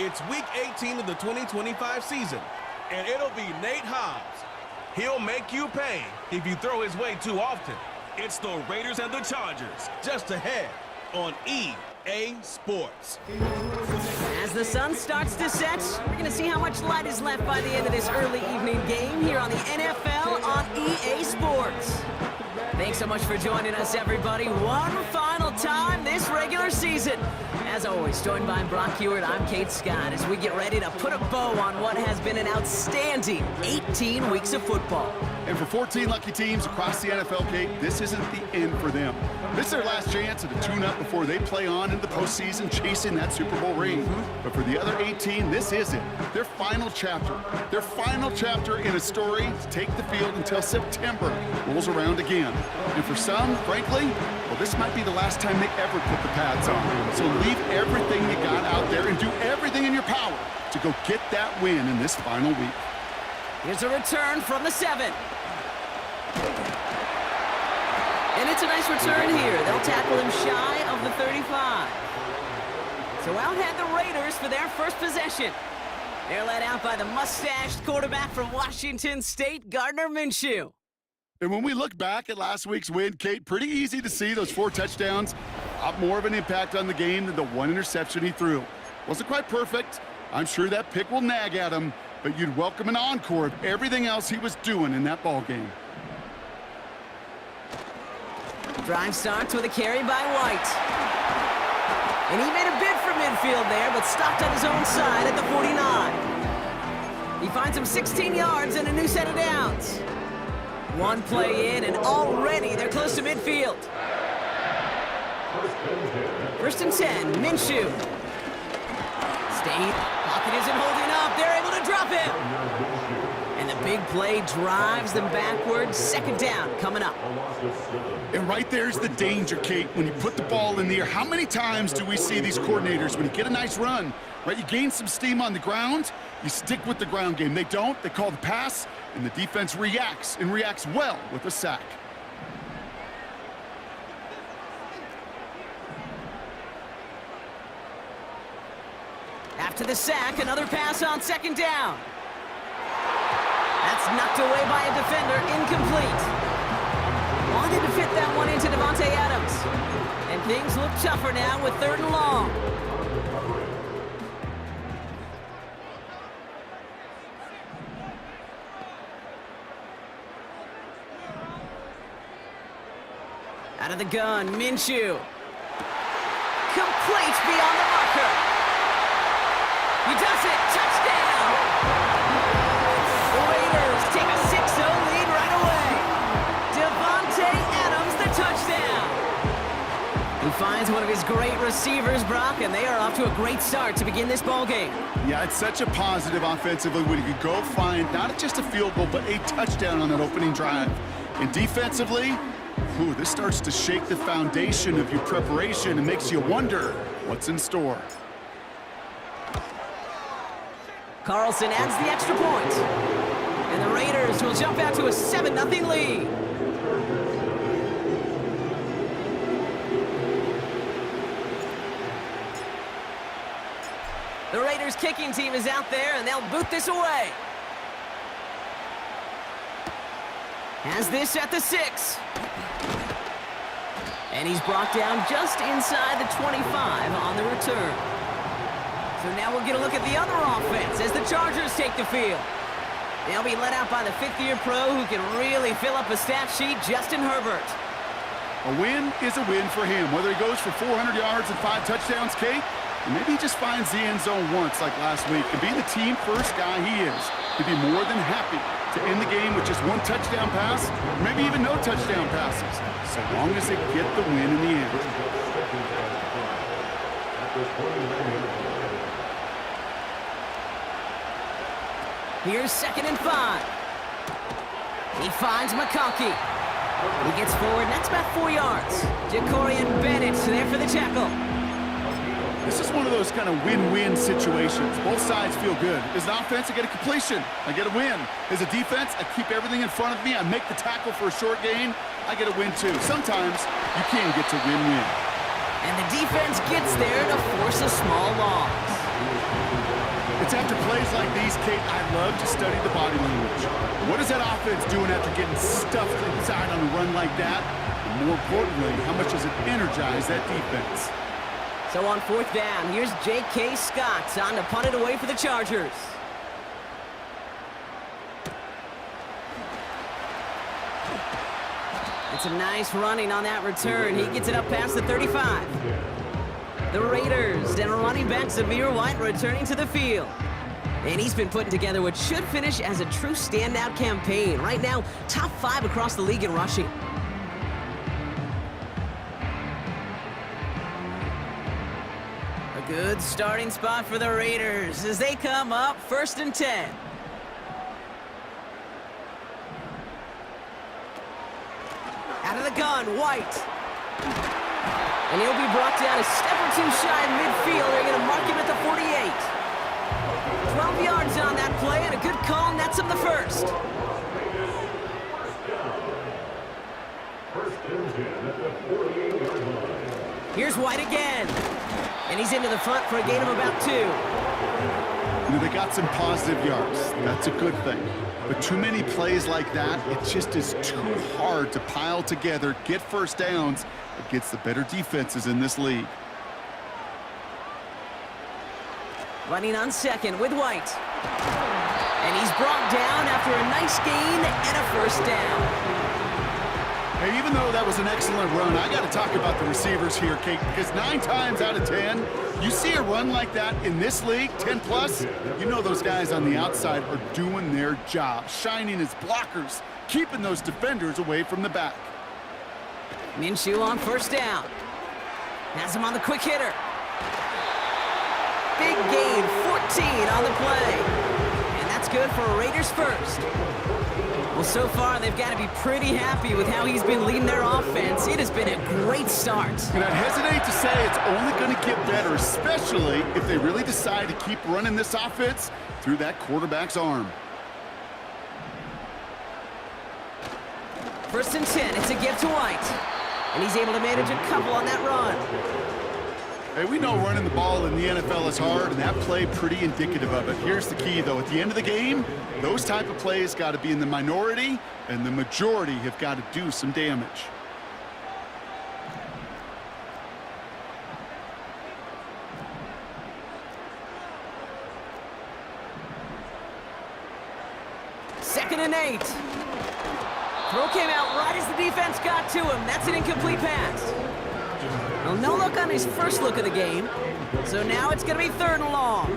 It's week 18 of the 2025 season, and it'll be Nate Hobbs. He'll make you pay if you throw his way too often. It's the Raiders and the Chargers, just ahead on EA Sports. As the sun starts to set, we're going to see how much light is left by the end of this early evening game here on the NFL on EA Sports. Thanks so much for joining us, everybody. One final time this regular season. As always, joined by Brock Hewitt, I'm Kate Scott as we get ready to put a bow on what has been an outstanding 18 weeks of football. And for 14 lucky teams across the NFL, Kate, this isn't the end for them. This is their last chance at a tune-up before they play on into the postseason chasing that Super Bowl ring. But for the other 18, this is it. Their final chapter. Their final chapter in a story to take the field until September rolls around again. And for some, frankly, well, this might be the last time they ever put the pads on. So leave everything you got out there and do everything in your power to go get that win in this final week. Here's a return from the 7. And it's a nice return here. They'll tackle him shy of the 35. So out head the Raiders for their first possession. They're led out by the mustached quarterback from Washington State, Gardner Minshew. And when we look back at last week's win, Kate, pretty easy to see those 4 touchdowns. A lot more of an impact on the game than the 1 interception he threw. Wasn't quite perfect. I'm sure that pick will nag at him, but you'd welcome an encore of everything else he was doing in that ball game. Drive starts with a carry by White. And he made a bid for midfield there, but stopped on his own side at the 49. He finds him 16 yards and a new set of downs. One play in, and already they're close to midfield. 1st and 10, Minshew. State, pocket isn't holding up. They're able to drop him. And the big play drives them backwards. 2nd down coming up. And right there's the danger, Kate, when you put the ball in the air. How many times do we see these coordinators, when you get a nice run, right, you gain some steam on the ground, you stick with the ground game. They don't. They call the pass, and the defense reacts, and reacts well with a sack. After the sack, another pass on 2nd down. That's knocked away by a defender, incomplete. Wanted to fit that one into Davante Adams. And things look tougher now with 3rd and long. Out of the gun, Minshew. Complete beyond the marker. He does it. Touchdown. The Raiders take a 6-0 lead right away. Davante Adams, the touchdown. He finds one of his great receivers, Brock, and they are off to a great start to begin this ball game. Yeah, it's such a positive offensively when you can go find not just a field goal, but a touchdown on that opening drive. And defensively, this starts to shake the foundation of your preparation and makes you wonder what's in store. Carlson adds the extra point. And the Raiders will jump out to a 7-0 lead. The Raiders kicking team is out there, and they'll boot this away. Has this at the 6. And he's brought down just inside the 25 on the return. So now we'll get a look at the other offense as the Chargers take the field. They'll be led out by the 5th-year pro who can really fill up a stat sheet, Justin Herbert. A win is a win for him, whether he goes for 400 yards and 5 touchdowns, Kate, or maybe he just finds the end zone once like last week. And being the team-first guy he is, he'd be more than happy to end the game with just 1 touchdown pass, or maybe even no touchdown passes, so long as they get the win in the end. Here's 2nd and 5. He finds McConkey. He gets forward, and that's about 4 yards. Jacorian Bennett there for the tackle. This is one of those kind of win-win situations. Both sides feel good. As an offense, I get a completion. I get a win. As a defense, I keep everything in front of me. I make the tackle for a short gain. I get a win, too. Sometimes you can get to win-win. And the defense gets there to force a small loss. It's after plays like these, Kate, I love to study the body language. What is that offense doing after getting stuffed inside on a run like that? And more importantly, how much does it energize that defense? So on 4th down, here's J.K. Scott on to punt it away for the Chargers. And some nice running on that return. He gets it up past the 35. The Raiders and running back Zamir White returning to the field. And he's been putting together what should finish as a true standout campaign. Right now, top 5 across the league in rushing. A good starting spot for the Raiders as they come up 1st and 10. Out of the gun, White. And he'll be brought down a step or two shy of midfield. They're going to mark him at the 48. 12 yards on that play, and a good call nets him the first. Here's White again. And he's into the front for a gain of about 2. You know, they got some positive yards. That's a good thing. But too many plays like that, it just is too hard to pile together, get first downs against the better defenses in this league. Running on 2nd with White. And he's brought down after a nice gain and a first down. Hey, even though that was an excellent run, I got to talk about the receivers here, Kate, because 9 times out of 10, you see a run like that in this league, 10 plus, you know those guys on the outside are doing their job, shining as blockers, keeping those defenders away from the back. Minshew on 1st down. Has him on the quick hitter. Big gain, 14 on the play. And that's good for a Raiders first. Well, so far, they've got to be pretty happy with how he's been leading their offense. It has been a great start. And I'd hesitate to say it's only going to get better, especially if they really decide to keep running this offense through that quarterback's arm. 1st and 10, it's a give to White. And he's able to manage a couple on that run. Hey, we know running the ball in the NFL is hard, and that play pretty indicative of it. Here's the key, though. At the end of the game, those type of plays got to be in the minority, and the majority have got to do some damage. Second and 8. Throw came out right as the defense got to him. That's an incomplete pass. Well, no look on his first look of the game. So now it's going to be 3rd and long.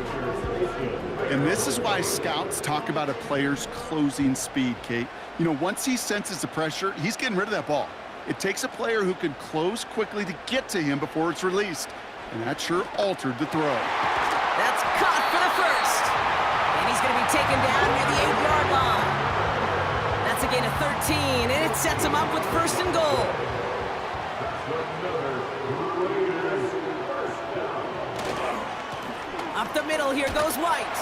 And this is why scouts talk about a player's closing speed, Kate. You know, once he senses the pressure, he's getting rid of that ball. It takes a player who can close quickly to get to him before it's released. And that sure altered the throw. That's caught for the first. And he's going to be taken down near the 8-yard line. That's a gain of 13, and it sets him up with 1st and goal. Up the middle, here goes White.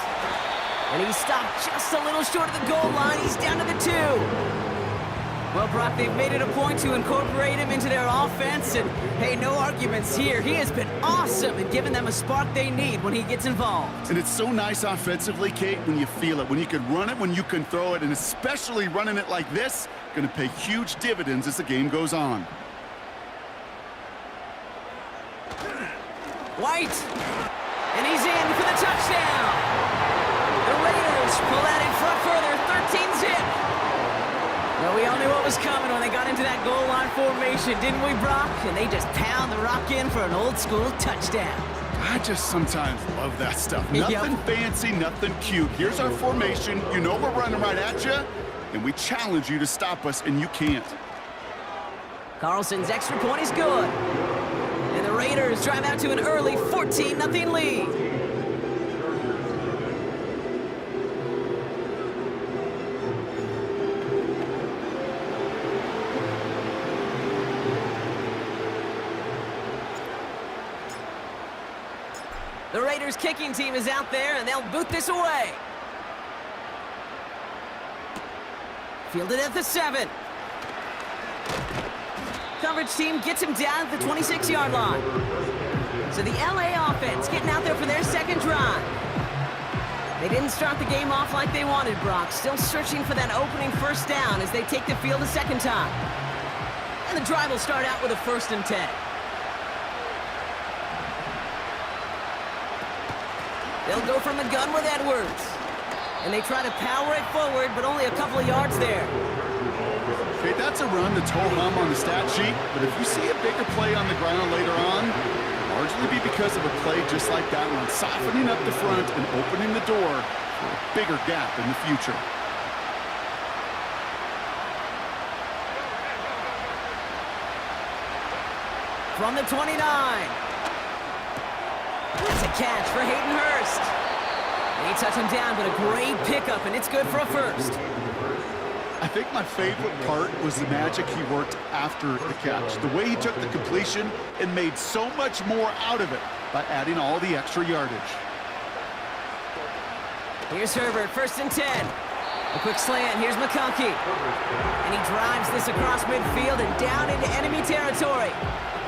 And he's stopped just a little short of the goal line. He's down to the 2. Well, Brock, they've made it a point to incorporate him into their offense. And, hey, no arguments here. He has been awesome and giving them a spark they need when he gets involved. And it's so nice offensively, Kate, when you feel it. When you can run it, when you can throw it. And especially running it like this, going to pay huge dividends as the game goes on. White. And he's in for the touchdown. The Raiders pull that in front further, 13-zip. Well, we all knew what was coming when they got into that goal line formation, didn't we, Brock? And they just pound the rock in for an old-school touchdown. I just sometimes love that stuff. Nothing fancy, nothing cute. Here's our formation. You know we're running right at you, and we challenge you to stop us, and you can't. Carlson's extra point is good. And the Raiders drive out to an early 14-0 lead. The Raiders kicking team is out there, and they'll boot this away. Fielded at the 7. Coverage team gets him down at the 26-yard line. So the LA offense getting out there for their second drive. They didn't start the game off like they wanted, Brock. Still searching for that opening first down as they take the field a second time. And the drive will start out with a 1st and 10. They'll go from the gun with Edwards. And they try to power it forward, but only a couple of yards there. Okay, that's a run that's ho-hum on the stat sheet, but if you see a bigger play on the ground later on, it'll largely be because of a play just like that one, softening up the front and opening the door for a bigger gap in the future. From the 29. That's a catch for Hayden Hurst. They touch him down, but a great pickup, and it's good for a 1st. I think my favorite part was the magic he worked after the catch. The way he took the completion and made so much more out of it by adding all the extra yardage. Here's Herbert, 1st and 10. A quick slant, here's McConkey. And he drives this across midfield and down into enemy territory.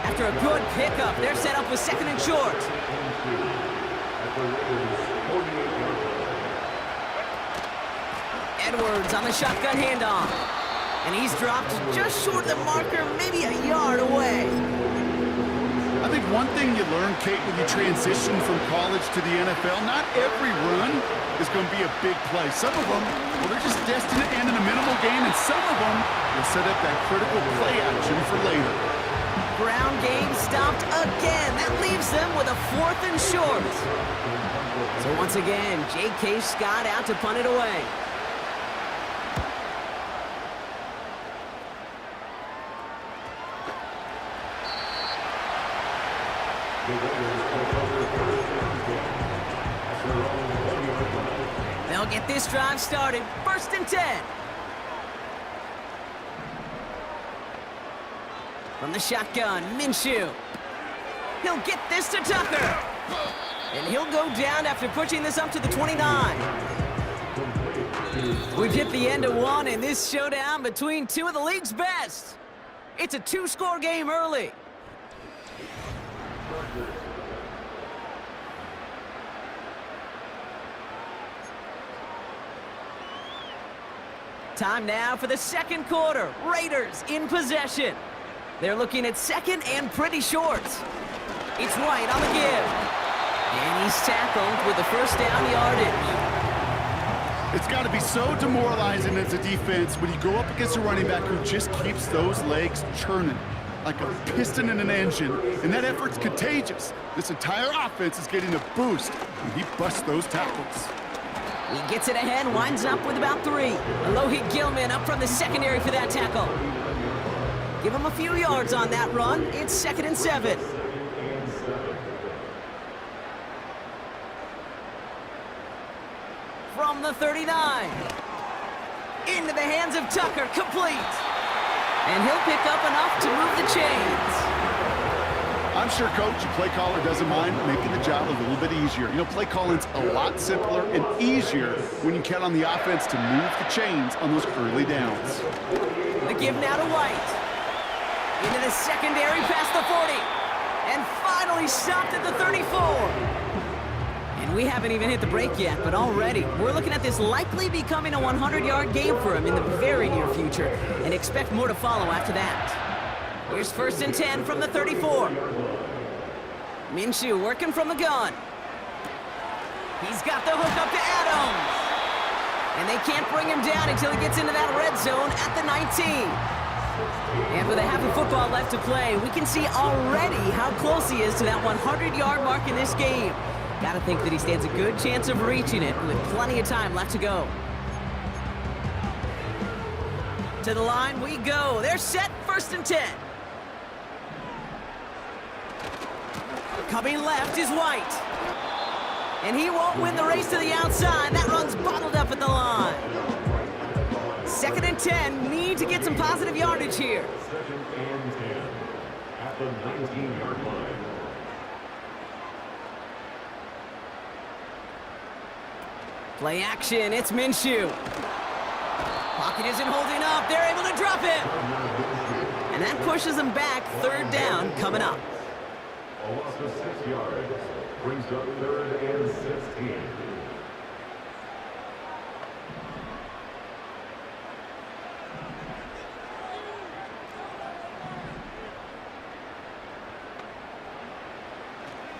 After a good pickup, they're set up with 2nd and short. Edwards on the shotgun handoff. And he's dropped just short of the marker, maybe a yard away. I think one thing you learn, Kate, when you transition from college to the NFL, not every run is going to be a big play. Some of them, well, they're just destined to end in a minimal gain, and some of them will set up that critical play action for later. Ground game stopped again. That leaves them with a 4th and short. So once again, J.K. Scott out to punt it away. They'll get this drive started. 1st and 10. From the shotgun, Minshew. He'll get this to Tucker. And he'll go down after pushing this up to the 29. We've hit the end of one in this showdown between two of the league's best. It's a 2-score game early. Time now for the 2nd quarter. Raiders in possession. They're looking at 2nd and pretty short. It's White on the give. And he's tackled with the 1st down yardage. It's got to be so demoralizing as a defense when you go up against a running back who just keeps those legs churning like a piston in an engine, and that effort's contagious. This entire offense is getting a boost when he busts those tackles. He gets it ahead, winds up with about 3. Alohi Gilman up from the secondary for that tackle. Give him a few yards on that run. It's 2nd and 7. From the 39. Into the hands of Tucker, complete. And he'll pick up enough to move the chains. I'm sure Coach and play caller doesn't mind making the job a little bit easier. You know, play calling's a lot simpler and easier when you count on the offense to move the chains on those early downs. The give now to White. Into the secondary past the 40. And finally stopped at the 34. And we haven't even hit the break yet, but already we're looking at this likely becoming a 100-yard game for him in the very near future, and expect more to follow after that. Here's 1st and 10 from the 34. Minshew working from the gun. He's got the hook up to Adams. And they can't bring him down until he gets into that red zone at the 19. And with a half of football left to play, we can see already how close he is to that 100-yard mark in this game. Gotta think that he stands a good chance of reaching it with plenty of time left to go. To the line we go. They're set, 1st and 10. Coming left is White. And he won't win the race to the outside. That run's bottled up at the line. 2nd and 10. Need to get some positive yardage here. 2nd and 10 at the 19-yard line. Play action. It's Minshew. Pocket isn't holding up. They're able to drop it. And that pushes them back. 3rd down coming up. A loss of 6 yards brings up 3rd and 16.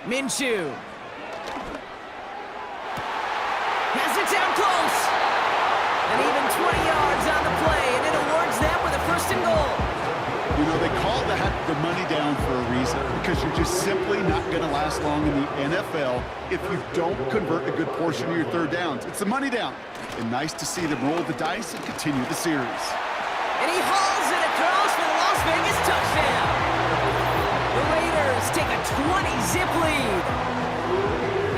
Minshew. Has it down close. And even 20 yards on the play, and it awards them with a 1st and goal. You know, they call that the money down for a reason, because you're just simply not going to last long in the NFL if you don't convert a good portion of your 3rd downs. It's the money down. And nice to see them roll the dice and continue the series. And he hauls it across for the Las Vegas touchdown. The Raiders take a 20-zip lead.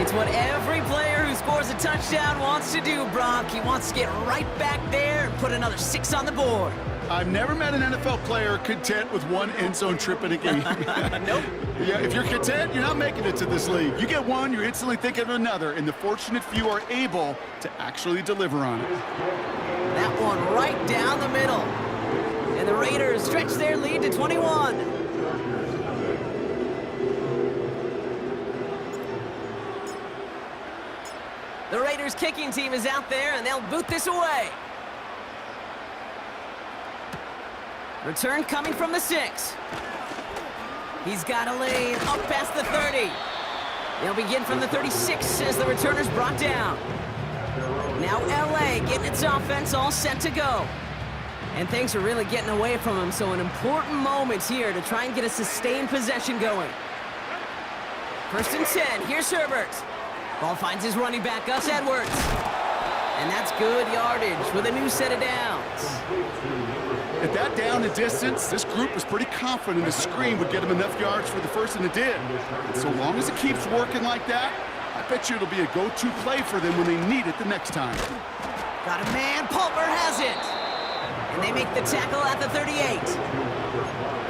It's what every player who scores a touchdown wants to do, Brock. He wants to get right back there and put another 6 on the board. I've never met an NFL player content with 1 end zone trip in a game. Nope. Yeah, if you're content, you're not making it to this league. You get 1, you're instantly thinking of another, and the fortunate few are able to actually deliver on it. That one right down the middle. And the Raiders stretch their lead to 21. The Raiders kicking team is out there, and they'll boot this away. Return coming from the 6. He's got a lane up past the 30. They'll begin from the 36 as the returner's brought down. Now LA getting its offense all set to go. And things are really getting away from him, so an important moment here to try and get a sustained possession going. 1st and 10, here's Herbert. Ball finds his running back, Gus Edwards. And that's good yardage with a new set of downs. At that down and distance, this group was pretty confident the screen would get them enough yards for the 1st, and it did. And so long as it keeps working like that, I bet you it'll be a go-to play for them when they need it the next time. Got a man, Palmer has it. And they make the tackle at the 38.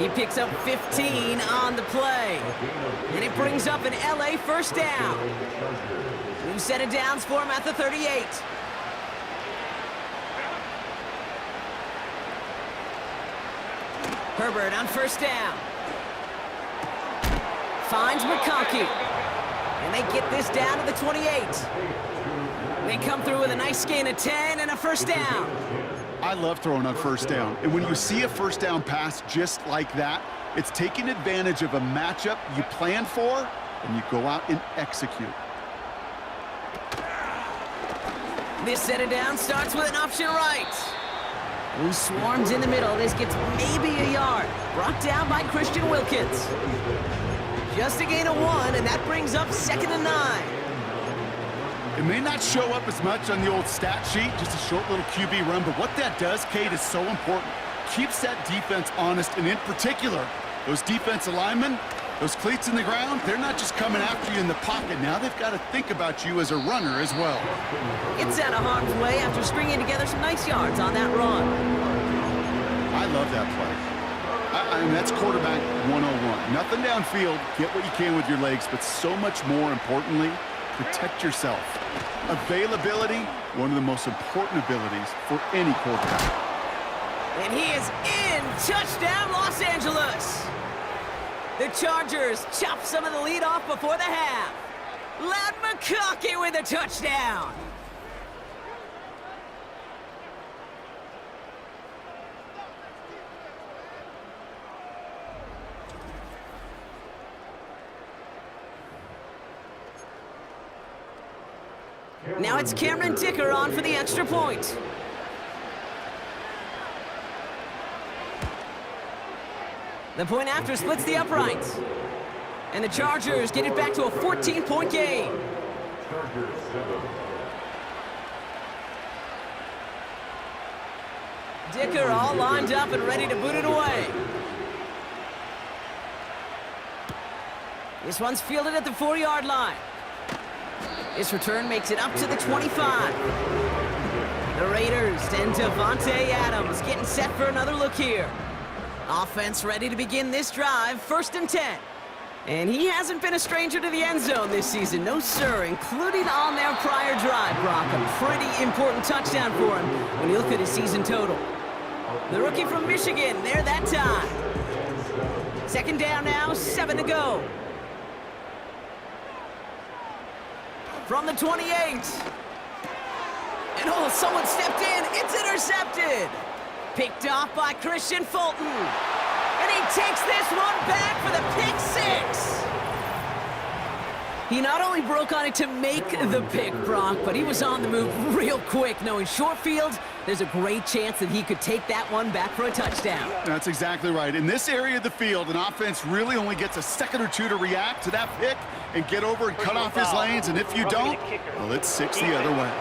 He picks up 15 on the play. And it brings up an LA 1st down. New set of downs for him at the 38. Herbert on 1st down. Finds McConkey. And they get this down to the 28. They come through with a nice gain of 10 and a 1st down. I love throwing on 1st down. And when you see a 1st down pass just like that, it's taking advantage of a matchup you planned for, and you go out and execute. This set of downs starts with an option right. Who swarms in the middle. This gets maybe a yard. Brought down by Christian Wilkins. Just a gain of 1, and that brings up 2nd and 9. It may not show up as much on the old stat sheet, just a short little QB run, but what that does, Kate, is so important. Keeps that defense honest, and in particular, those defensive linemen, those cleats in the ground, they're not just coming after you in the pocket. Now they've got to think about you as a runner as well. It's out of harm's way after stringing together some nice yards on that run. I love that play. I mean, that's quarterback 101. Nothing downfield, get what you can with your legs, but so much more importantly, protect yourself. Availability, one of the most important abilities for any quarterback. And he is in. Touchdown, Los Angeles. The Chargers chop some of the lead off before the half. Ladd McConkey with a touchdown. Now it's Cameron Dicker on for the extra point. The point after splits the uprights. And the Chargers get it back to a 14-point game. Dicker all lined up and ready to boot it away. This one's fielded at the 4-yard line. This return makes it up to the 25. The Raiders and Davante Adams getting set for another look here. Offense ready to begin this drive, 1st and 10. And he hasn't been a stranger to the end zone this season, no sir, including on their prior drive, Brock. A pretty important touchdown for him when you look at his season total. The rookie from Michigan, there that time. 2nd down now, 7 to go. From the 28. And oh, someone stepped in. It's intercepted. Picked off by Christian Fulton. And he takes this one back for the pick 6. He not only broke on it to make the pick, Brock, but he was on the move real quick, knowing short field, there's a great chance that he could take that one back for a touchdown. That's exactly right. In this area of the field, an offense really only gets a second or two to react to that pick and get over and cut off his lanes, and if you don't, well, it's 6 the other way.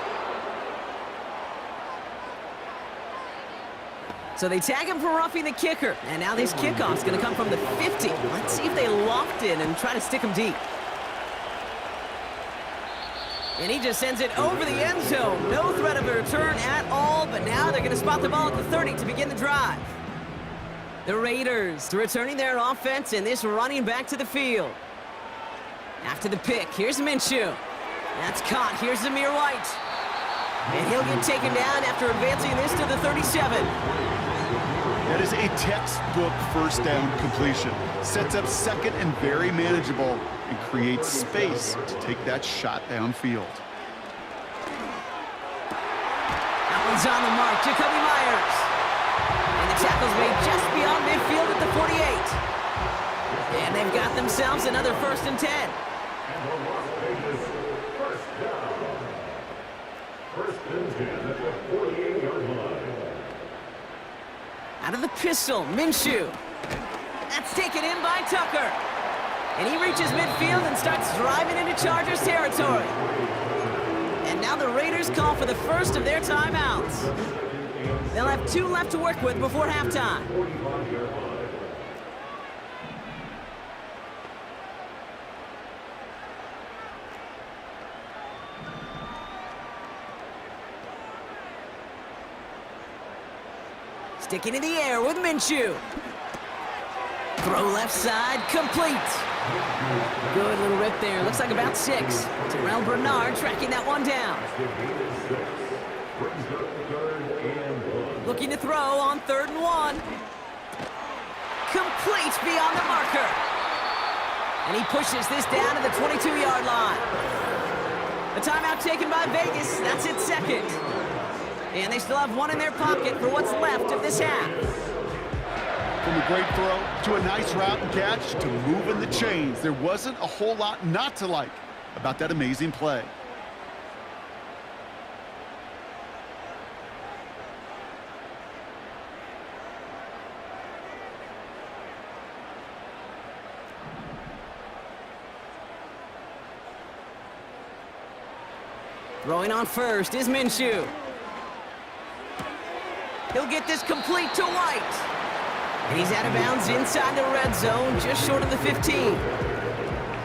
So they tag him for roughing the kicker, and now this kickoff's going to come from the 50. Let's see if they loft in and try to stick him deep. And he just sends it over the end zone. No threat of a return at all, but now they're going to spot the ball at the 30 to begin the drive. The Raiders returning their offense and this running back to the field. After the pick, here's Minshew. That's caught. Here's Zamir White. And he'll get taken down after advancing this to the 37. That is a textbook first down completion. Sets up second and very manageable and creates space to take that shot downfield. That one's on the mark. Jacoby Myers. And the tackle's made just beyond midfield at the 48. And they've got themselves another 1st and 10. And the Las Vegas first down. 1st and 10 at the 48-yard line. Out of the pistol, Minshew. That's taken in by Tucker. And he reaches midfield and starts driving into Chargers territory. And now the Raiders call for the first of their timeouts. They'll have 2 left to work with before halftime. Sticking in the air with Minshew. Throw left side, complete. Good little rip there. Looks like about 6. Terrell Bernard tracking that one down. Looking to throw on 3rd and 1. Complete beyond the marker. And he pushes this down to the 22-yard line. A timeout taken by Vegas. That's its 2nd. And they still have 1 in their pocket for what's left of this half. From a great throw to a nice route and catch to moving the chains, there wasn't a whole lot not to like about that amazing play. Throwing on first is Minshew. He'll get this complete to White. And he's out of bounds inside the red zone, just short of the 15.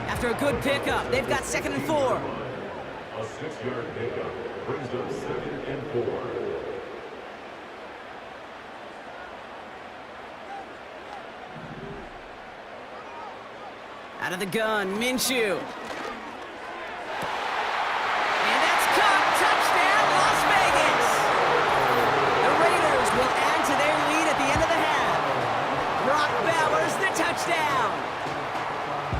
After a good pickup, they've got 2nd and 4. A 6-yard pickup brings up 2nd and 4. Out of the gun, Minshew. And that's caught. Touchdown, Las Vegas. The Raiders will add to their lead at the end of the half. Brock Bowers, the touchdown.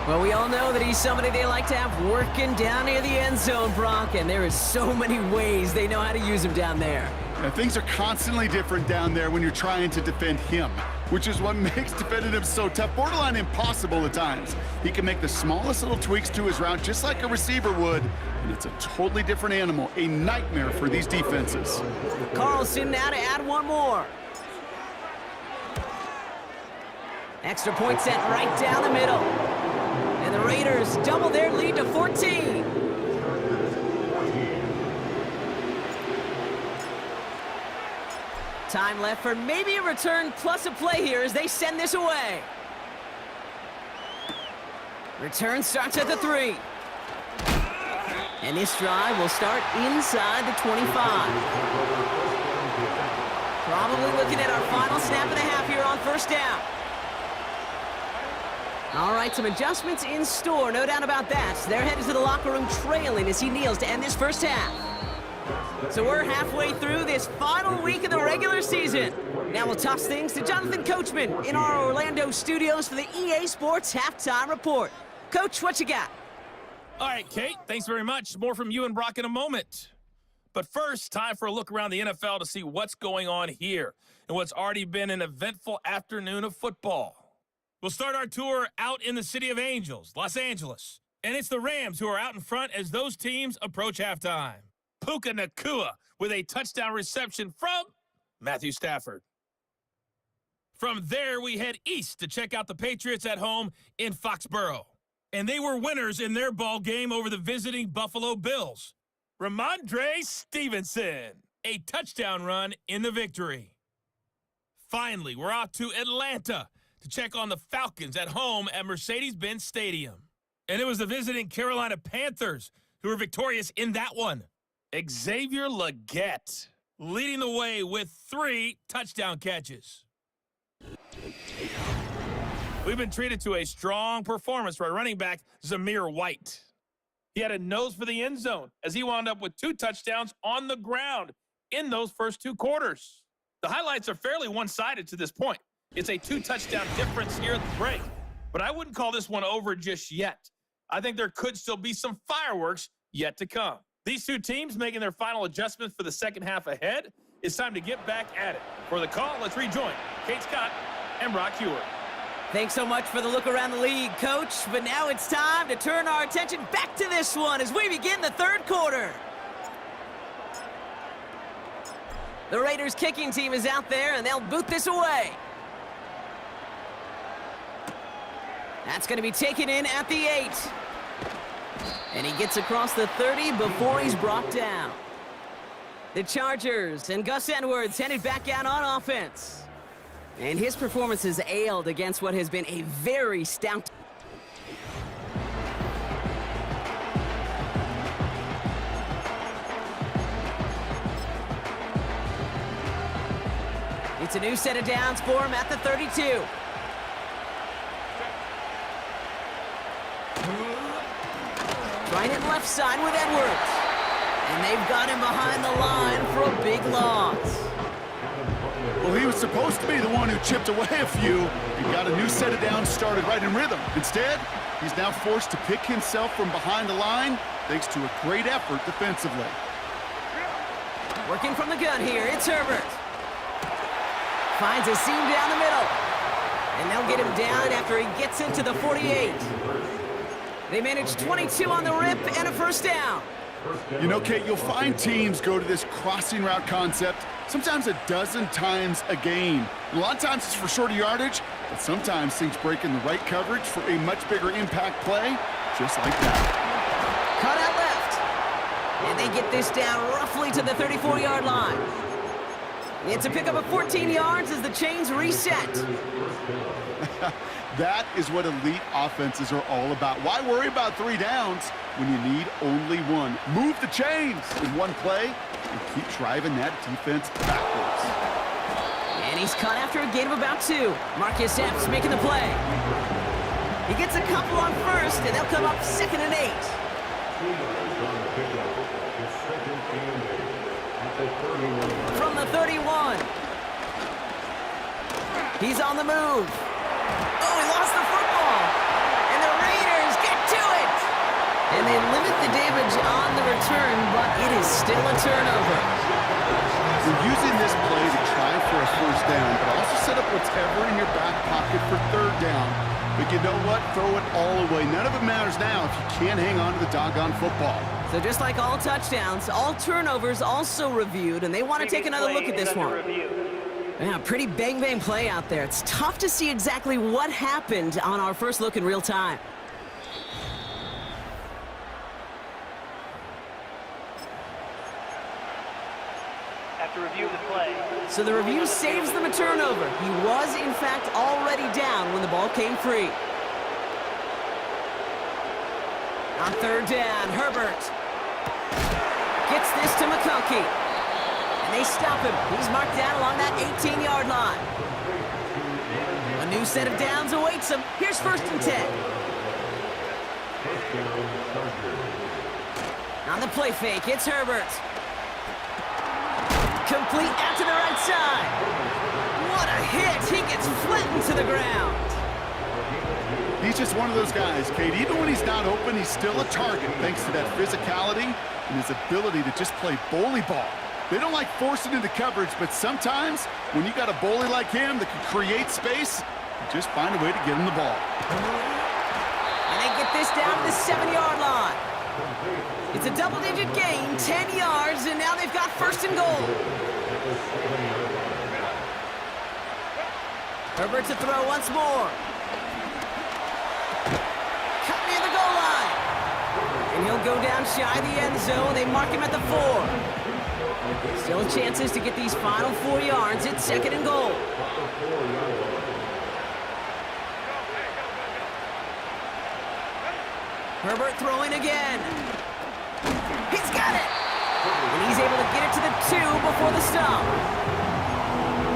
Well, we all know that he's somebody they like to have working down near the end zone, Brock, and there is so many ways they know how to use him down there. Now, things are constantly different down there when you're trying to defend him, which is what makes defending him so tough, borderline impossible at times. He can make the smallest little tweaks to his route just like a receiver would, and it's a totally different animal, a nightmare for these defenses. Carlson now to add 1 more. Extra point set right down the middle. And the Raiders double their lead to 14. Time left for maybe a return plus a play here as they send this away. Return starts at the 3. And this drive will start inside the 25. Probably looking at our final snap of the half here on 1st down. All right, some adjustments in store, no doubt about that. They're headed to the locker room trailing as he kneels to end this 1st half. So we're halfway through this final week of the regular season. Now we'll toss things to Jonathan Coachman in our Orlando studios for the EA Sports Halftime Report. Coach, what you got? All right, Kate, thanks very much. More from you and Brock in a moment. But first, time for a look around the NFL to see what's going on here and what's already been an eventful afternoon of football. We'll start our tour out in the City of Angels, Los Angeles, And it's the Rams who are out in front as those teams approach halftime. Puka Nacua with a touchdown reception from Matthew Stafford. From there, we head east to check out the Patriots at home in Foxborough. And they were winners in their ball game over the visiting Buffalo Bills. Ramondre Stevenson, a touchdown run in the victory. Finally, we're off to Atlanta to check on the Falcons at home at Mercedes-Benz Stadium. And it was the visiting Carolina Panthers who were victorious in that one. Xavier Legette leading the way with 3 touchdown catches. We've been treated to a strong performance by running back Zamir White. He had a nose for the end zone as he wound up with 2 touchdowns on the ground in those first 2 quarters. The highlights are fairly one-sided to this point. It's a 2-touchdown difference here at the break, but I wouldn't call this one over just yet. I think there could still be some fireworks yet to come. These 2 teams making their final adjustments for the second half ahead. It's time to get back at it. For the call, let's rejoin Kate Scott and Brock Huard. Thanks so much for the look around the league, Coach. But now it's time to turn our attention back to this one as we begin the third quarter. The Raiders kicking team is out there, and they'll boot this away. That's going to be taken in at the 8. And he gets across the 30 before he's brought down. The Chargers and Gus Edwards headed back out on offense. And his performance has ailed against what has been a very stout. It's a new set of downs for him at the 32. Trying it left side with Edwards. And they've got him behind the line for a big loss. Well, he was supposed to be the one who chipped away a few and got a new set of downs started right in rhythm. Instead, he's now forced to pick himself from behind the line thanks to a great effort defensively. Working from the gun here, it's Herbert. Finds a seam down the middle. And they'll get him down after he gets into the 48. They managed 22 on the rip and a first down. You know, Kate, you'll find teams go to this crossing route concept sometimes a dozen times a game. A lot of times it's for shorter yardage, but sometimes things break in the right coverage for a much bigger impact play, just like that. Cut out left. And they get this down roughly to the 34-yard line. It's a pickup of 14 yards as the chains reset. That is what elite offenses are all about. Why worry about 3 downs when you need only 1? Move the chains in one play and keep driving that defense backwards. And he's caught after a gain of about 2. Marcus Epps making the play. He gets a couple on first, and they'll come up 2nd and 8. From the 31. He's on the move. Oh, he lost the football. And the Raiders get to it. And they limit the damage on the return, but it is still a turnover. You're using this play to try for a first down, but also set up whatever in your back pocket for 3rd down. But you know what? Throw it all away. None of it matters now if you can't hang on to the doggone football. So just like all touchdowns, all turnovers also reviewed, and they want to take another look at this one. Yeah, pretty bang-bang play out there. It's tough to see exactly what happened on our first look in real time. After review of the play. So the review saves them a turnover. He was, in fact, already down when the ball came free. On 3rd down, Herbert gets this to McConkey. And they stop him. He's marked down along that 18-yard line. A new set of downs awaits him. Here's 1st and 10. On the play fake, it's Herbert. Complete out to the right side. What a hit. He gets flattened to the ground. He's just one of those guys, Kate. Even when he's not open, he's still a target thanks to that physicality and his ability to just play bully ball. They don't like forcing into coverage, but sometimes when you got a bully like him that can create space, you just find a way to get him the ball. And They get this down to the 7-yard line. It's a double-digit gain, 10 yards, and now they've got first and goal. Herbert to throw once more. Cut near the goal line. And he'll go down shy of the end zone. They mark him at the 4. Still chances to get these final 4 yards. It's second and goal. Herbert throwing again. He's got it! And he's able to get it to the 2 before the stop.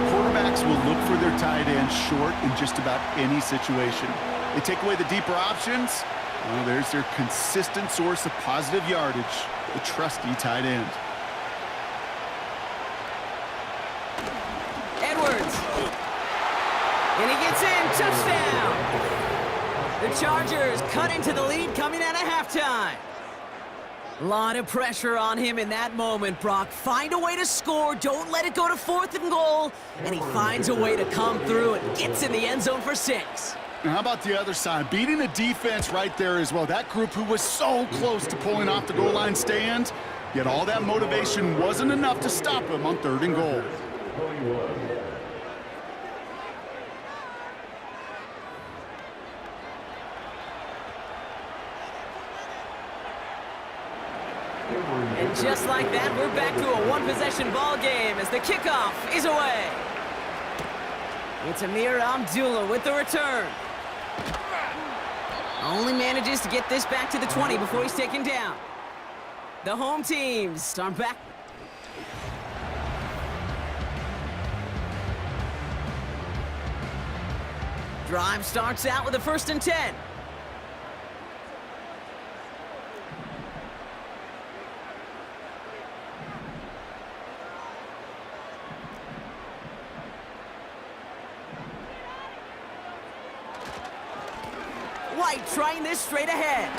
Quarterbacks will look for their tight end short in just about any situation. They take away the deeper options. Well, there's their consistent source of positive yardage, the trusty tight end. Edwards. And he gets in. Touchdown. The Chargers cut into the lead coming out of halftime. A lot of pressure on him in that moment, Brock. Find a way to score. Don't let it go to 4th and goal. And he finds a way to come through and gets in the end zone for 6. And how about the other side? Beating the defense right there as well. That group who was so close to pulling off the goal line stand, yet all that motivation wasn't enough to stop him on 3rd and goal. And just like that, we're back to a one-possession ball game as the kickoff is away. It's Amir Abdullah with the return. Only manages to get this back to the 20 before he's taken down. The home teams are back. Drive starts out with a 1st and 10. White trying this straight ahead.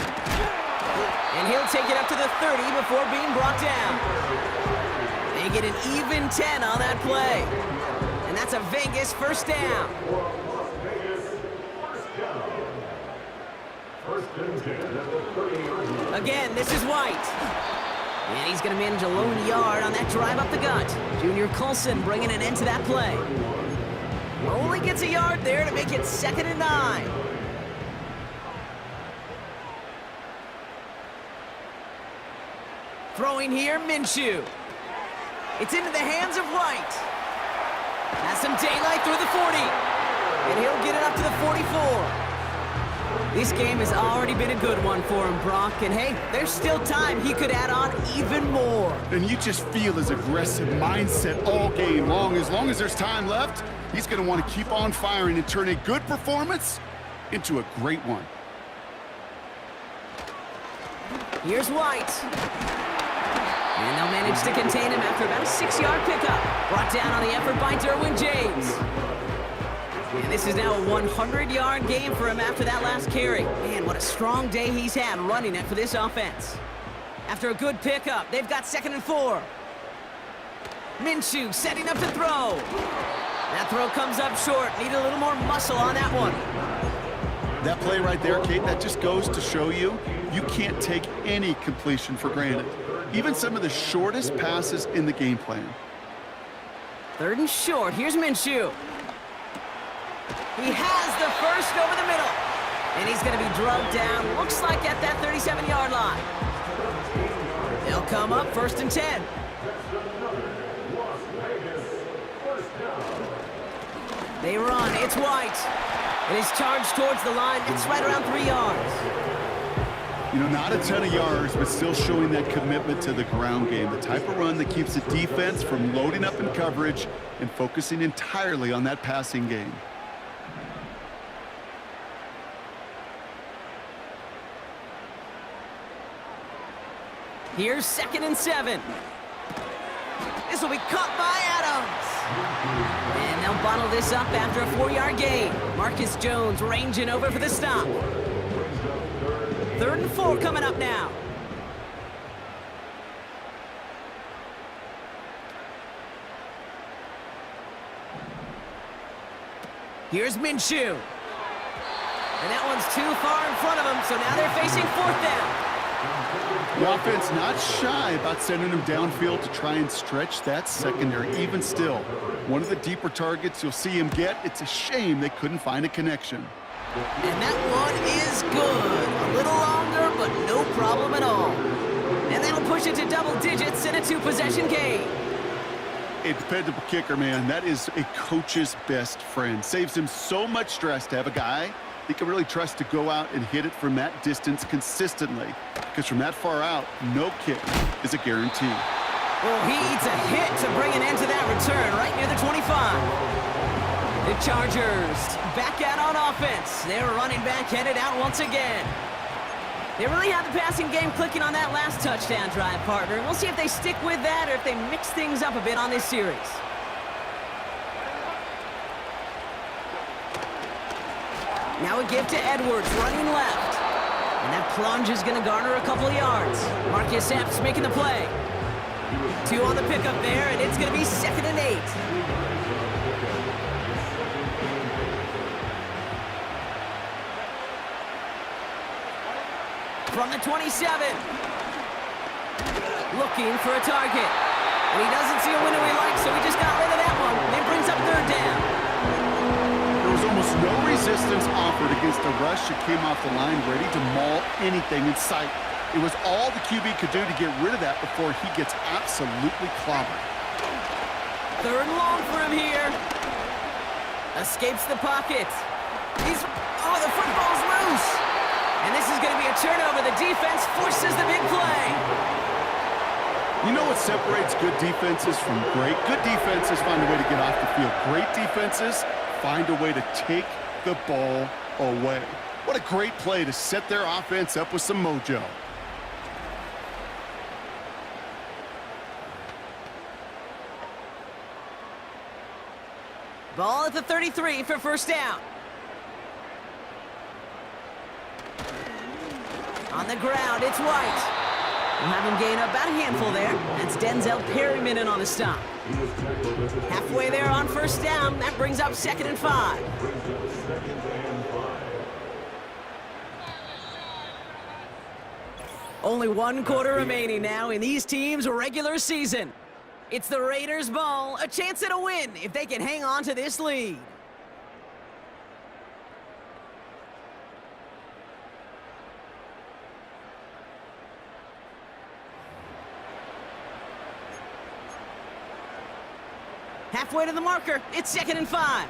And he'll take it up to the 30 before being brought down. They get an even 10 on that play. And that's a Vegas first down. Again, this is White. And he's going to manage a lone yard on that drive up the gut. Junior Colson bringing an end to that play. Only gets a yard there to make it 2nd and 9. Throwing here, Minshew. It's into the hands of White. Has some daylight through the 40. And he'll get it up to the 44. This game has already been a good one for him, Brock. And hey, there's still time he could add on even more. And you just feel his aggressive mindset all game long. As long as there's time left, he's going to want to keep on firing and turn a good performance into a great one. Here's White. And they'll manage to contain him after about a 6-yard pickup. Brought down on the effort by Derwin James. And this is now a 100-yard game for him after that last carry. Man, what a strong day he's had running it for this offense. After a good pickup, they've got 2nd and 4. Minshew setting up to throw. That throw comes up short. Need a little more muscle on that one. That play right there, Kate, that just goes to show you, you can't take any completion for granted. Even some of the shortest passes in the game plan. 3rd and short. Here's Minshew. He has the first over the middle. And he's going to be drugged down, looks like at that 37-yard line. They'll come up 1st and 10. They run. It's White. And he's charged towards the line. It's right around 3 yards. You know, not a ton of yards, but still showing that commitment to the ground game. The type of run that keeps the defense from loading up in coverage and focusing entirely on that passing game. Here's 2nd and 7. This will be caught by Adams. And they'll bottle this up after a 4-yard gain. Marcus Jones ranging over for the stop. 3rd and 4 coming up now. Here's Minshew. And that one's too far in front of them, so now they're facing 4th down. The offense not shy about sending them downfield to try and stretch that secondary. Even still, one of the deeper targets you'll see him get. It's a shame they couldn't find a connection. And that one is good. A little longer, but no problem at all. And that'll push it to double digits in a 2-possession game. A dependable kicker, man. That is a coach's best friend. Saves him so much stress to have a guy he can really trust to go out and hit it from that distance consistently. Because from that far out, no kick is a guarantee. Well, he eats a hit to bring an end to that return right near the 25. The Chargers back out on offense. They're running back headed out once again. They really have the passing game clicking on that last touchdown drive, partner. We'll see if they stick with that or if they mix things up a bit on this series. Now a give to Edwards, running left. And that plunge is going to garner a couple of yards. Marcus Epps making the play. 2 on the pickup there, and it's going to be 2nd and 8. From the 27. Looking for a target. And he doesn't see a window he likes, so he just got rid of that one. It brings up 3rd down. There was almost no resistance offered against a rush that came off the line ready to maul anything in sight. It was all the QB could do to get rid of that before he gets absolutely clobbered. 3rd and long for him here. Escapes the pocket. Oh, the football's loose. And this is going to be a turnover. The defense forces the big play. You know what separates good defenses from great? Good defenses find a way to get off the field. Great defenses find a way to take the ball away. What a great play to set their offense up with some mojo. Ball at the 33 for 1st down. On the ground, it's White. We'll have him gain about a handful there. That's Denzel Perryman in on the stop. Halfway there on 1st down. That brings up 2nd and 5. Only 1 quarter remaining now in these teams' regular season. It's the Raiders' ball, a chance at a win if they can hang on to this lead. Halfway to the marker, it's 2nd and 5.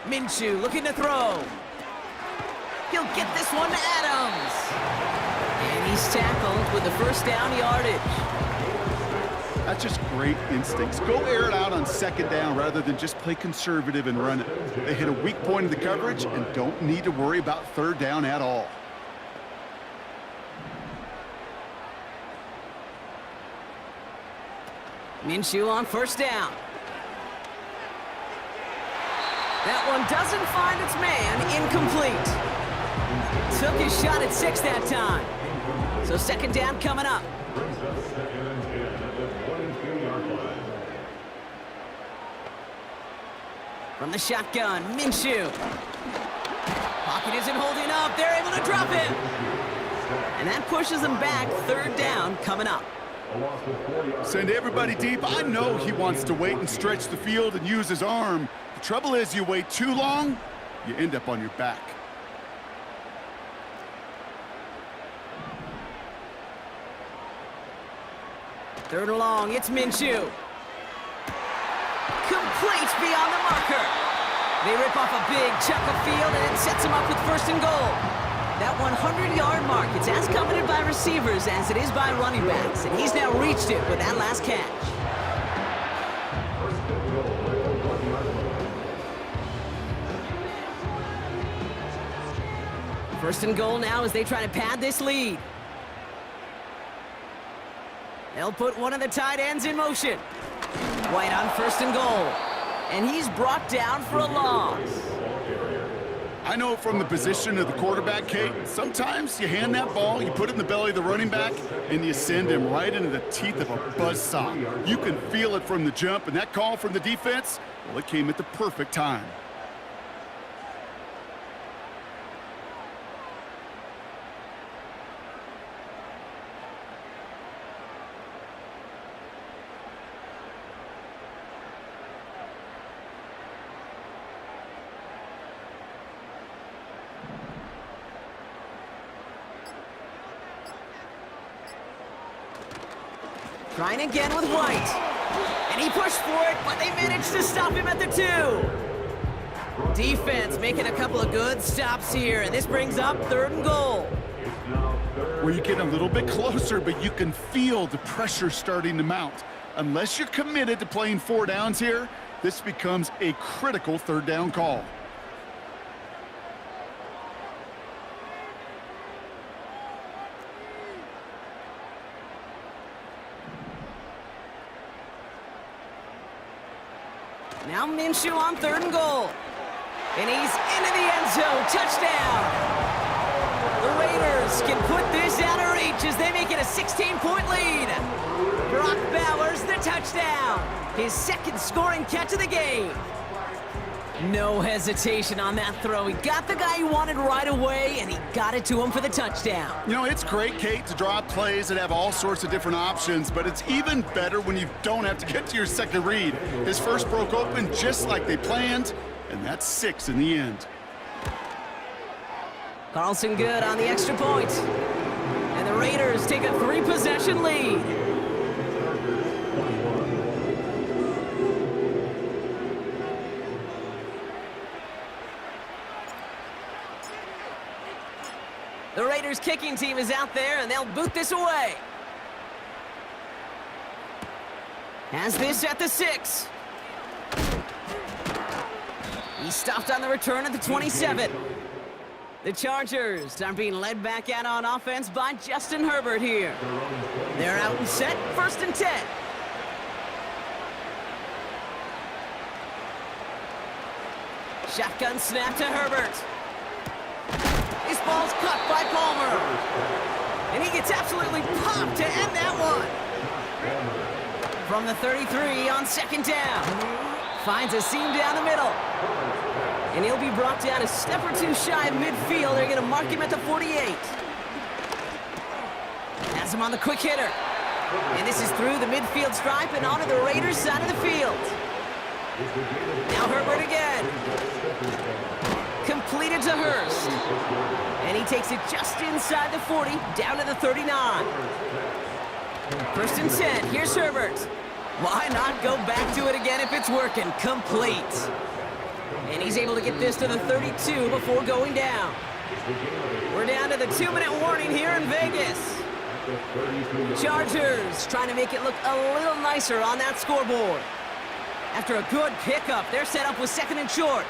Minshew looking to throw. He'll get this one to Adams. And he's tackled with the 1st down yardage. That's just great instincts. Go air it out on 2nd down rather than just play conservative and run it. They hit a weak point in the coverage and don't need to worry about 3rd down at all. Minshew on 1st down. That one doesn't find its man. Incomplete. Took his shot at 6 that time. So 2nd down coming up. From the shotgun, Minshew. Pocket isn't holding up. They're able to drop him. And that pushes them back. 3rd down coming up. Send everybody deep. I know he wants to wait and stretch the field and use his arm. The trouble is you wait too long, you end up on your back. Third and long, it's Minshew. Complete beyond the marker. They rip off a big chunk of field and it sets them up with 1st and goal. That 100-yard mark, it's as coveted by receivers as it is by running backs, and he's now reached it with that last catch. First and goal now as they try to pad this lead. They'll put one of the tight ends in motion. White on 1st and goal. And he's brought down for a loss. I know from the position of the quarterback, Kate, sometimes you hand that ball, you put it in the belly of the running back, and you send him right into the teeth of a buzzsaw. You can feel it from the jump, and that call from the defense, well, it came at the perfect time. Trying again with White. And he pushed for it, but they managed to stop him at the 2. Defense making a couple of good stops here, and this brings up 3rd and goal. Where you get a little bit closer, but you can feel the pressure starting to mount. Unless you're committed to playing 4 downs here, this becomes a critical 3rd down call. Now Minshew on 3rd and goal. And he's into the end zone. Touchdown! The Raiders can put this out of reach as they make it a 16-point lead. Brock Bowers, the touchdown. His 2nd scoring catch of the game. No hesitation on that throw. He got the guy he wanted right away, and he got it to him for the touchdown. You know, it's great, Kate, to draw up plays that have all sorts of different options, but it's even better when you don't have to get to your second read. His first broke open just like they planned, and that's 6 in the end. Carlson good on the extra point. And the Raiders take a 3-possession lead. The Raiders kicking team is out there, and they'll boot this away. Has this at the 6. He stopped on the return at the 27. The Chargers are being led back out on offense by Justin Herbert here. They're out and set, 1st and 10. Shotgun snap to Herbert. This ball's caught by Palmer. And he gets absolutely popped to end that one. From the 33 on 2nd down. Finds a seam down the middle. And he'll be brought down a step or 2 shy of midfield. They're going to mark him at the 48. Has him on the quick hitter. And this is through the midfield stripe and onto the Raiders' side of the field. Now Herbert again. Completed to Hurst. And he takes it just inside the 40, down to the 39. 1st and 10, here's Herbert. Why not go back to it again if it's working? Complete. And he's able to get this to the 32 before going down. We're down to the 2-minute warning here in Vegas. Chargers trying to make it look a little nicer on that scoreboard. After a good pickup, they're set up with 2nd and short.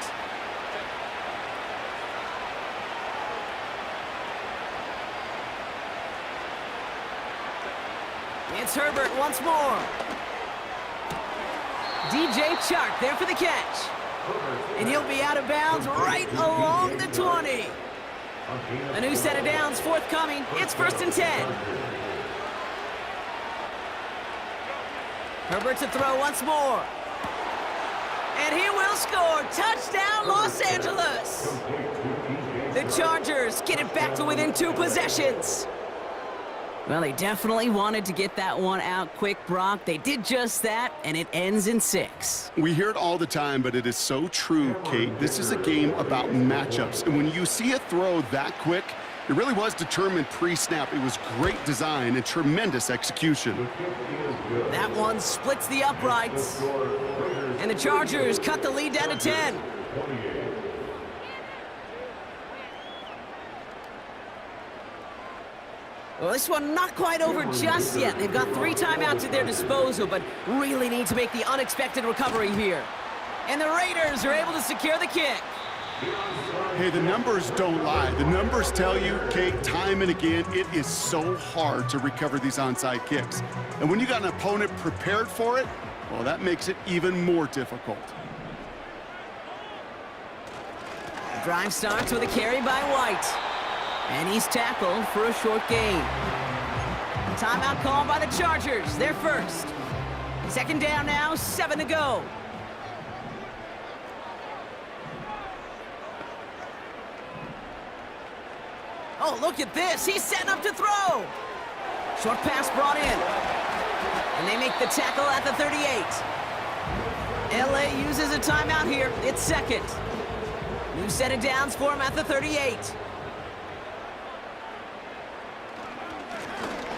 It's Herbert once more. DJ Chark there for the catch. And he'll be out of bounds right along the 20. A new set of downs forthcoming. It's 1st and 10. Herbert to throw once more. And he will score. Touchdown, Los Angeles. The Chargers get it back to within 2 possessions. Well, they definitely wanted to get that one out quick, Brock. They did just that, and it ends in 6. We hear it all the time, but it is so true, Kate. This is a game about matchups, and when you see a throw that quick, it really was determined pre-snap. It was great design and tremendous execution. That one splits the uprights, and the Chargers cut the lead down to 10. Well, this one not quite over just yet. They've got 3 timeouts at their disposal, but really need to make the unexpected recovery here. And the Raiders are able to secure the kick. Hey, the numbers don't lie. The numbers tell you, Kate, time and again, it is so hard to recover these onside kicks. And when you got an opponent prepared for it, well, that makes it even more difficult. The drive starts with a carry by White. And he's tackled for a short gain. Timeout called by the Chargers. They're first. Second down now, 7 to go. Oh, look at this. He's setting up to throw. Short pass brought in. And they make the tackle at the 38. LA uses a timeout here. It's second. New set of downs for him at the 38.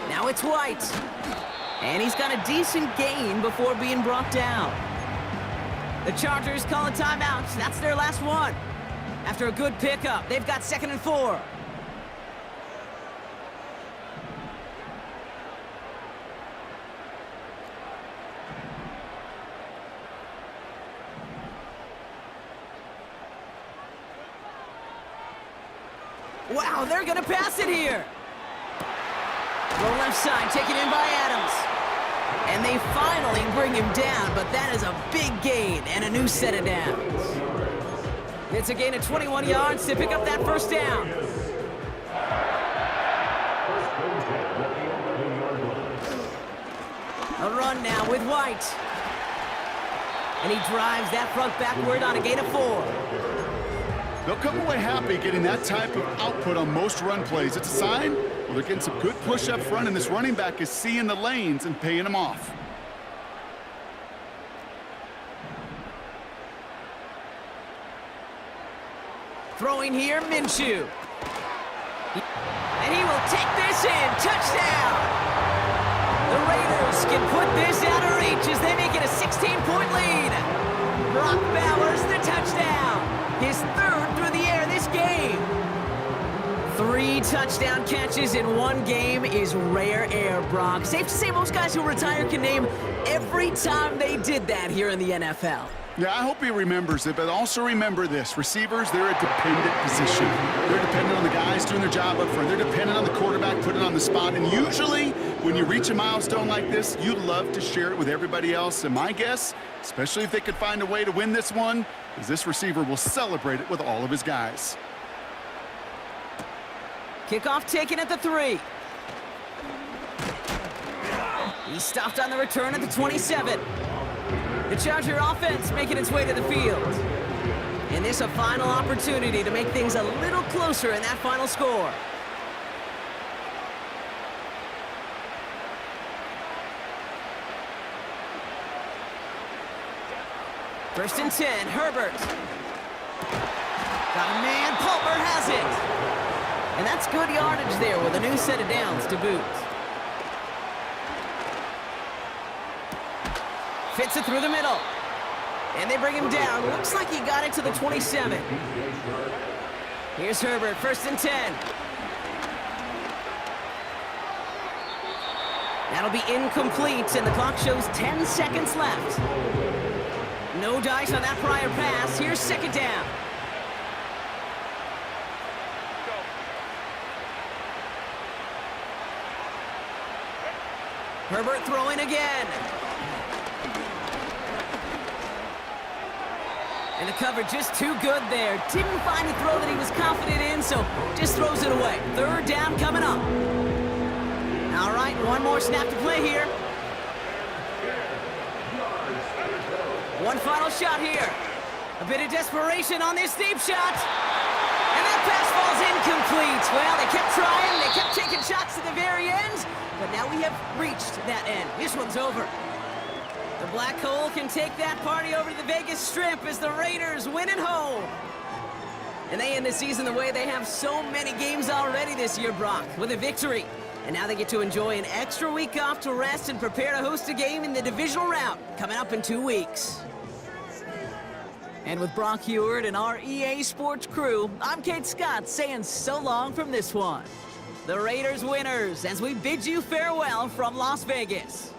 Now it's White. And he's got a decent gain before being brought down. The Chargers call a timeout. That's their last one. After a good pickup, they've got 2nd and 4. Wow, they're gonna pass it here. Go left side, taken in by Adams. And they finally bring him down, but that is a big gain and a new set of downs. It's a gain of 21 yards to pick up that first down. A run now with White. And he drives that front backward on a gain of 4. They'll come away happy getting that type of output on most run plays. It's a sign, well, they're getting some good push up front, and this running back is seeing the lanes and paying them off. Throwing here, Minshew. And he will take this in. Touchdown! The Raiders can put this out of reach as they make it a 16-point lead. Brock Bowers, the touchdown. His 3rd through the air this game. 3 touchdown catches in one game is rare air, Brock. Safe to say most guys who retire can name every time they did that here in the NFL. Yeah, I hope he remembers it, but also remember this. Receivers, they're a dependent position. They're dependent on the guys doing their job up front. They're dependent on the quarterback putting it on the spot. And usually, when you reach a milestone like this, you'd love to share it with everybody else. And my guess, especially if they could find a way to win this one, is this receiver will celebrate it with all of his guys. Kickoff taken at the 3. He's stopped on the return at the 27. The Charger offense making its way to the field. And this a final opportunity to make things a little closer in that final score. First and 10, Herbert. Got a man, Palmer has it. And that's good yardage there with a new set of downs to boot. Fits it through the middle. And they bring him down. Looks like he got it to the 27. Here's Herbert, first and 10. That'll be incomplete, and the clock shows 10 seconds left. No dice on that prior pass. Here's 2nd down. Herbert throwing again. And the cover just too good there. Didn't find a throw that he was confident in, so just throws it away. 3rd down coming up. All right, one more snap to play here. One final shot here. A bit of desperation on this deep shot. And that pass falls incomplete. Well, they kept trying. They kept taking shots to the very end. But now we have reached that end. This one's over. The Black Hole can take that party over to the Vegas Strip as the Raiders win at home. And they end the season the way they have so many games already this year, Brock, with a victory. And now they get to enjoy an extra week off to rest and prepare to host a game in the divisional round coming up in 2 weeks. And with Brock Huard and our EA Sports crew, I'm Kate Scott saying so long from this one. The Raiders winners as we bid you farewell from Las Vegas.